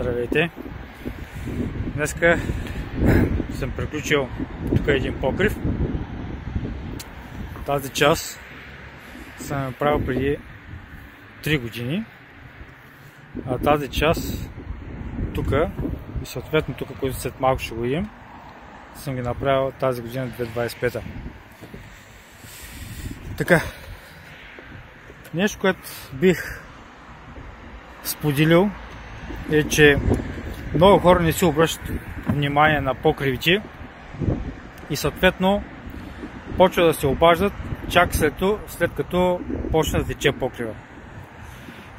Здравейте! Днеска съм приключил тук един покрив. Тази част съм направил преди 3 години, а тази част тук и съответно тук, който след малко ще го видим, съм ги направил тази година 2025. Така, нещо, което бих споделил е, че много хора не си обръщат внимание на покривите и съответно почва да се обаждат чак след като почне да тече покрива.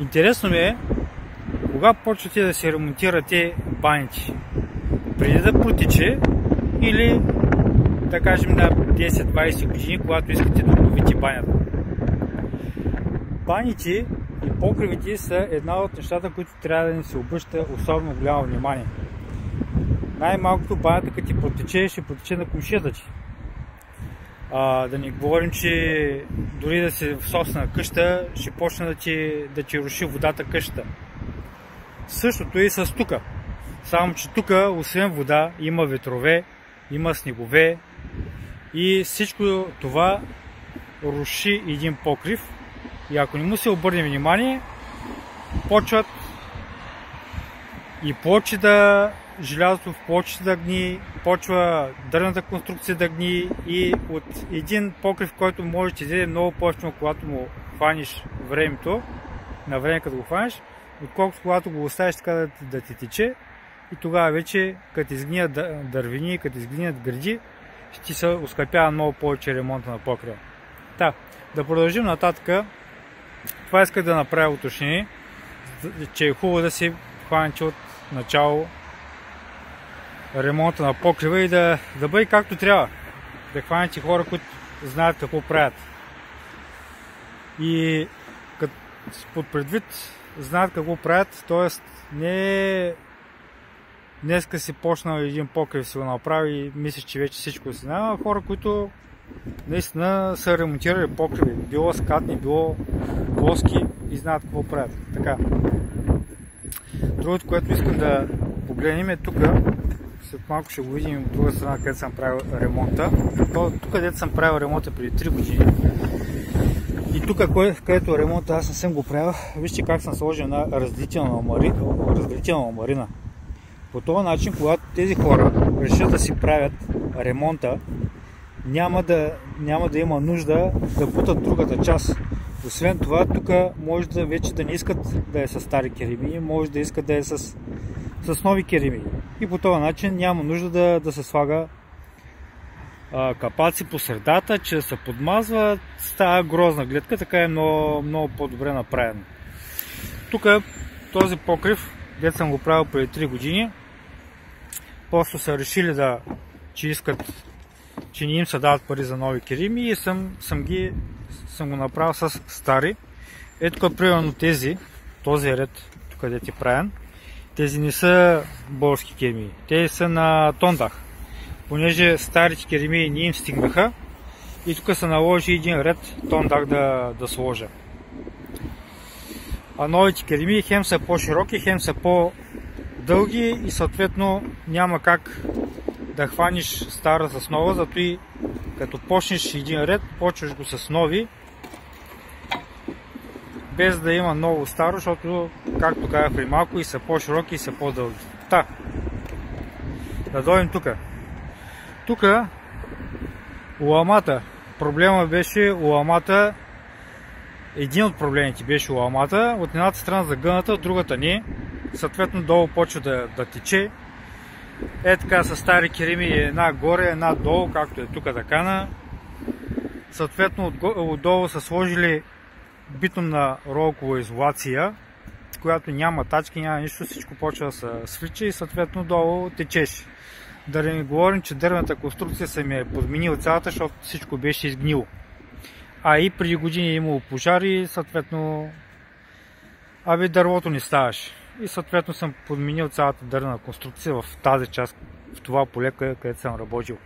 Интересно ми е, кога почвате да се ремонтирате баните? Преди да протече или да кажем на 10-20 години, когато искате да обновите банята? Баните и покривите са една от нещата, които трябва да ни се обръща особено голямо внимание. Най-малкото банята, като ти протече, ще протече на комшията ти. Да не говорим, че дори да си в собствена къща, ще почне да ти руши водата къщата. Същото и с тука. Само че тук, освен вода, има ветрове, има снегове и всичко това руши един покрив. И ако не му се обърне внимание, почват и желязото в плочите да гни, почва дървената конструкция да гни и от един покрив, който може да ти даде много повече, когато му хванеш времето, на време като го хванеш, отколкото когато го оставиш така да ти тече и тогава вече, като изгният дървени, като изгният гради, ще ти се оскъпява много повече ремонта на покрива. Да продължим нататък. Това исках да направя уточнение, че е хубаво да си хванете от начало ремонта на покрива и да бъде както трябва. Да хванете хора, които знаят какво правят. И под предвид знаят какво правят, т.е. не днеска си почнал един покрив си го направи и мислиш, че вече всичко си знае. Хора, които наистина са ремонтирали покриви, било скатни, било плоски и знаят какво правят. Така. Другото, което искам да погледнем е тук. След малко ще го видим от друга страна, където съм правил ремонта. Тук, където съм правил ремонта преди 3 години. И тук, където ремонта аз не съм го правил, вижте как съм сложил на разделителна марина. По този начин, когато тези хора решат да си правят ремонта, няма да има нужда да бутат другата част. Освен това, тук може да вече да не искат да е с стари керемии, може да искат да е с нови керемии. И по този начин няма нужда да се слага капаци по средата, че да се подмазва. Става грозна гледка, така е много, много по-добре направено. Тук този покрив, дето съм го правил преди 3 години, просто са решили че не им се дават пари за нови кереми и съм го направил с стари. Ето тук примерно този ред, тук където е правен, тези не са български кереми, те са на Тондах, понеже старите кереми не им стигнаха и тук се наложи един ред Тондах да сложа. А новите кереми хем са по-широки, хем са по-дълги и съответно няма как да хваниш стара с нова, зато и като почнеш един ред, почваш го с нови, без да има ново старо, защото, както казах преди малко, и са по-широки и са по-дълги. Да дойдем тук. Тук уламата. Проблема беше уламата. Един от проблемите беше уламата. От едната страна загъната, от другата не. Съответно долу почва да тече. Така са стари кереми, една горе, една долу, както е тук такана. Съответно отдолу са сложили битумна ролкова изолация, която няма тачки, няма нищо, всичко почва да се свлича и съответно долу течеш. Да не говорим, че дървената конструкция се ми е подменила цялата, защото всичко беше изгнило. А и преди години е имало пожари, съответно дървото не ставаше. И съответно съм подменил цялата дървена конструкция в тази част, в това поле, където съм работил.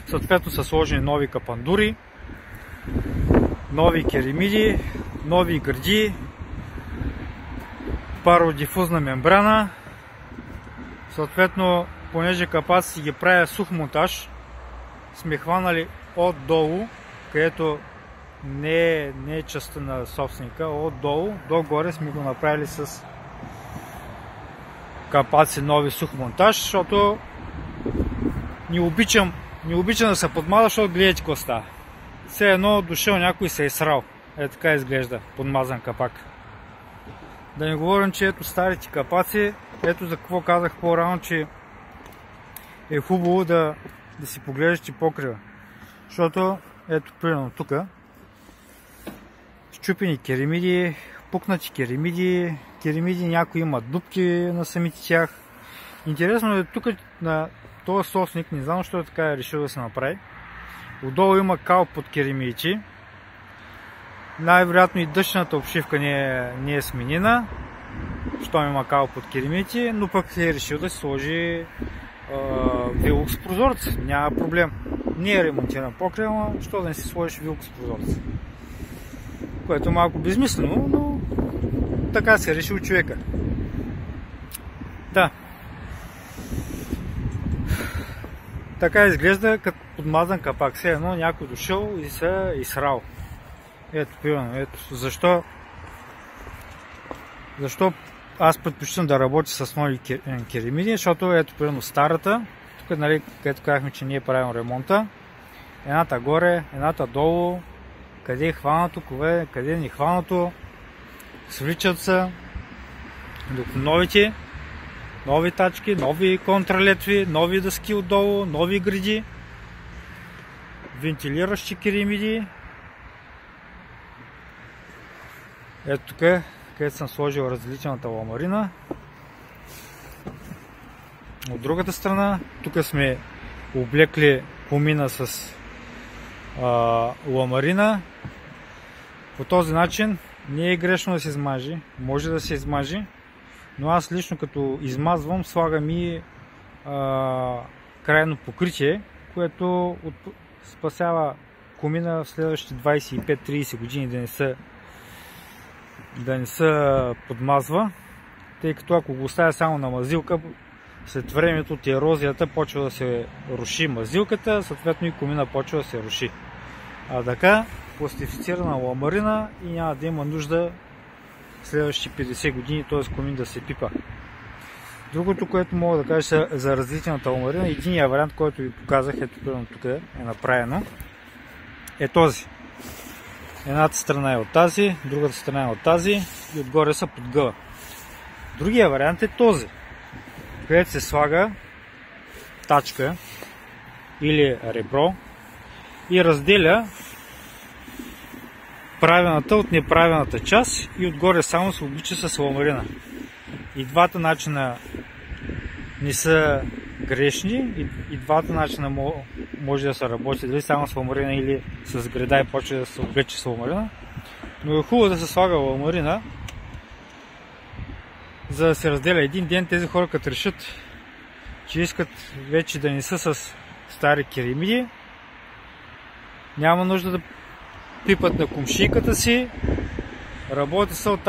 Съответно са сложени нови капандури, нови керемиди, нови гърди, пародифузна мембрана Съответно, понеже капаците ги правя сух монтаж, сме хванали отдолу, където не е частта на собственика, отдолу, догоре сме го направили с капаци нови сух монтаж, защото не обичам да се подмаза, защото гледайте какво става. Все едно дошъл някой се е срал. Така изглежда подмазан капак. Да не говорим, че ето старите капаци, ето за какво казах по-рано, че е хубаво да си поглеждате покрива. Защото ето примерно тук счупени керемиди, пукнати керемиди, някои имат дупки на самите тях. Интересно е тук на този собственик, не знам защо е така решил да се направи. Отдолу има кал под керемидите. Най-вероятно и дъщната обшивка не е сменена, щом има кал под керемидите, но пък е решил да си сложи вилукс прозорец. Няма проблем. Не е ремонтиран покрив, но що да не си сложиш вилукс прозорец. Което е малко безмислено, но така се е решил човека. Да. Така изглежда като подмазан капак. Все едно някой дошъл и се изсрал. Ето, примерно, ето. Защо аз предпочитам да работя с нови керемиди, защото ето, примерно, старата, тук, нали, където казахме, че не е правилно ремонта, едната горе, едната долу, къде е хванато, къде не е хванато, свличат се, докато новите, нови тачки, нови контралетви, нови дъски отдолу, нови гриди, вентилиращи керемиди. Ето тук, където съм сложил разделителната ламарина. От другата страна, тук сме облекли комина с ламарина. По този начин не е грешно да се измажи, може да се измажи, но аз лично като измазвам слагам и крайно покритие, което спасява комина в следващите 25-30 години да не се подмазва, тъй като ако го оставя само на мазилка, след времето от ерозията почва да се руши мазилката, съответно и комина почва да се руши. А така, пластифицирана ламарина и няма да има нужда следващите 50 години този комин да се пипа. Другото, което мога да кажа за разделителната ламарина, единия вариант, който ви показах, ето примерно тук е направено, е този. Едната страна е от тази, другата страна е от тази и отгоре са подгъва. Другия вариант е този, където се слага тачка или ребро и разделя правилната от неправилната част и отгоре само се облича с ламарина. И двата начина не са грешни, и двата начина може да се работи дали само с ламарина или с греда и почва да се облече с ламарина. Но е хубаво да се слага ламарина, за да се разделя. Един ден тези хора като решат, че искат вече да не са с стари керемиди, няма нужда да пипат на комшийката си, работи се от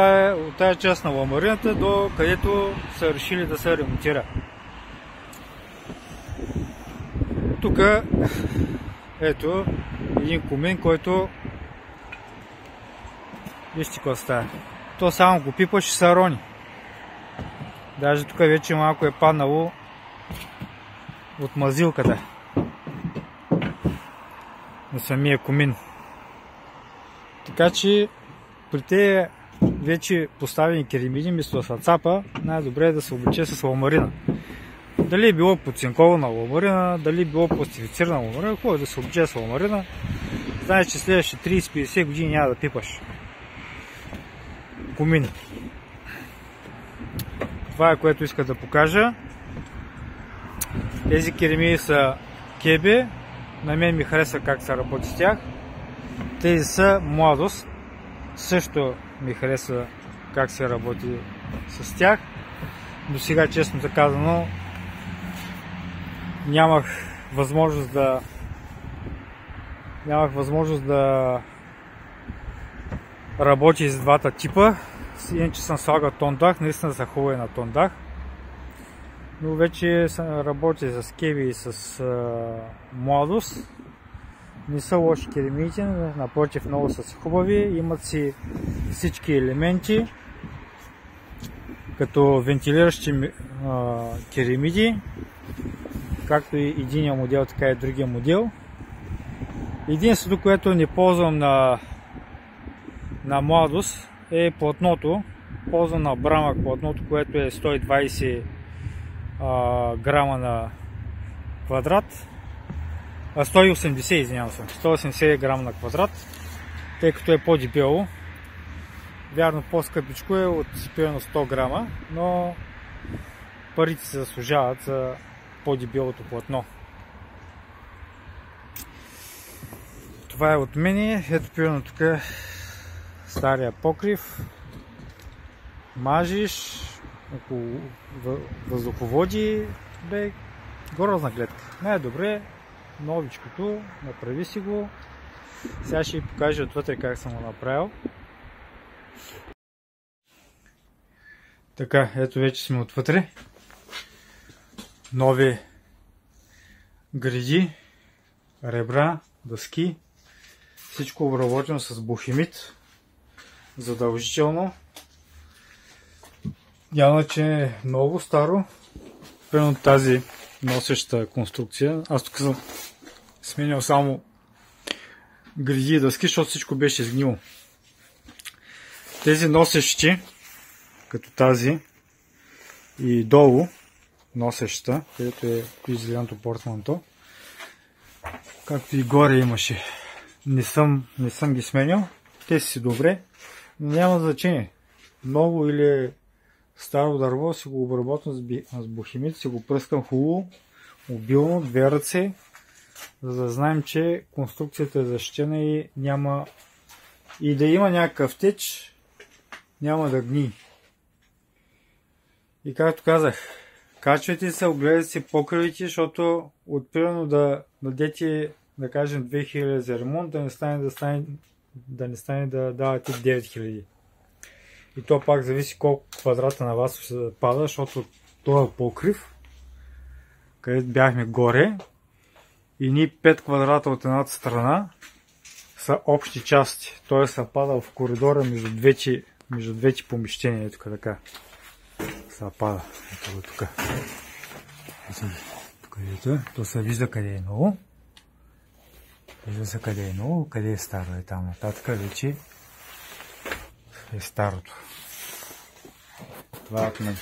тая част на ламарината до където са решили да се ремонтира. Тук ето един комин, който вижте какво става. То само го пипаш и се рони. Даже тук вече малко е паднало от мазилката на самия комин. Така че при тези вече поставени керемиди, вместо да се цапа, най-добре е да се облече с ламарина. Дали е било подцинкована ламарина, дали е било пластифицирана ламарина, хубаво е да се облече с ламарина. Знаеш, че следващите 30-50 години няма да пипаш комин. Това е, което иска да покажа. Тези керемиди са кеби. На мен ми харесва как се работи с тях. Тези са младост. Също ми харесва как се работи с тях. До сега, честно казано, нямах възможност да работи с двата типа. Иначе съм слагал тондах, наистина са хубави на тондах. но вече работя с кеви и с младост. Не са лоши керемидите, напротив, много са хубави, имат си всички елементи, като вентилиращи керемиди, както и единия модел, така и другия модел. Единството, което не ползвам на младост, е платното. Ползвам на брамък платното, което е 120 грама на квадрат. 180, извинявам се, 180 грама на квадрат, тъй като е по-дебело. Вярно, по-скъпичко е от примерно 100 грама, но парите се заслужават за по-дебелото платно. Това е от мене. Ето примерно тук стария покрив. Мажиш около въздуховоди. Бе, грозна гледка. Най-добре новичкото, направи си го. Сега ще ви покажа отвътре как съм го направил. Така, ето вече сме отвътре. Нови греди, ребра, дъски. Всичко обработено с бухемит. Задължително. Явно, че е много старо. Примерно тази носеща конструкция. Аз тук съм сменял само греди и дъски, защото всичко беше изгнило. Тези носещи, като тази и долу носеща, където е зеленото портманто, както и горе имаше. Не съм ги сменял. Те си добре, но няма значение. Ново или старо дърво си го обработвам с бухемит, си го пръскам хубаво, обилно, 2 ръце, за да знаем, че конструкцията е защитена и няма и да има някакъв теч, няма да гни. И както казах, качвайте се, огледайте си покривите, защото отпирано да дадете, да кажем, 2000 за ремонт, да не стане да давате 9000. И то пак зависи колко квадрата на вас ще пада, защото този покрив, където бяхме горе, и ни 5 квадрата от едната страна са общи части. Той се пада в коридора между двете помещения. Ето така. Се пада. Ето тук. То се вижда къде е ново. Вижда се къде е ново, къде е старо. Е там нататък вече е старото. Това е от мен.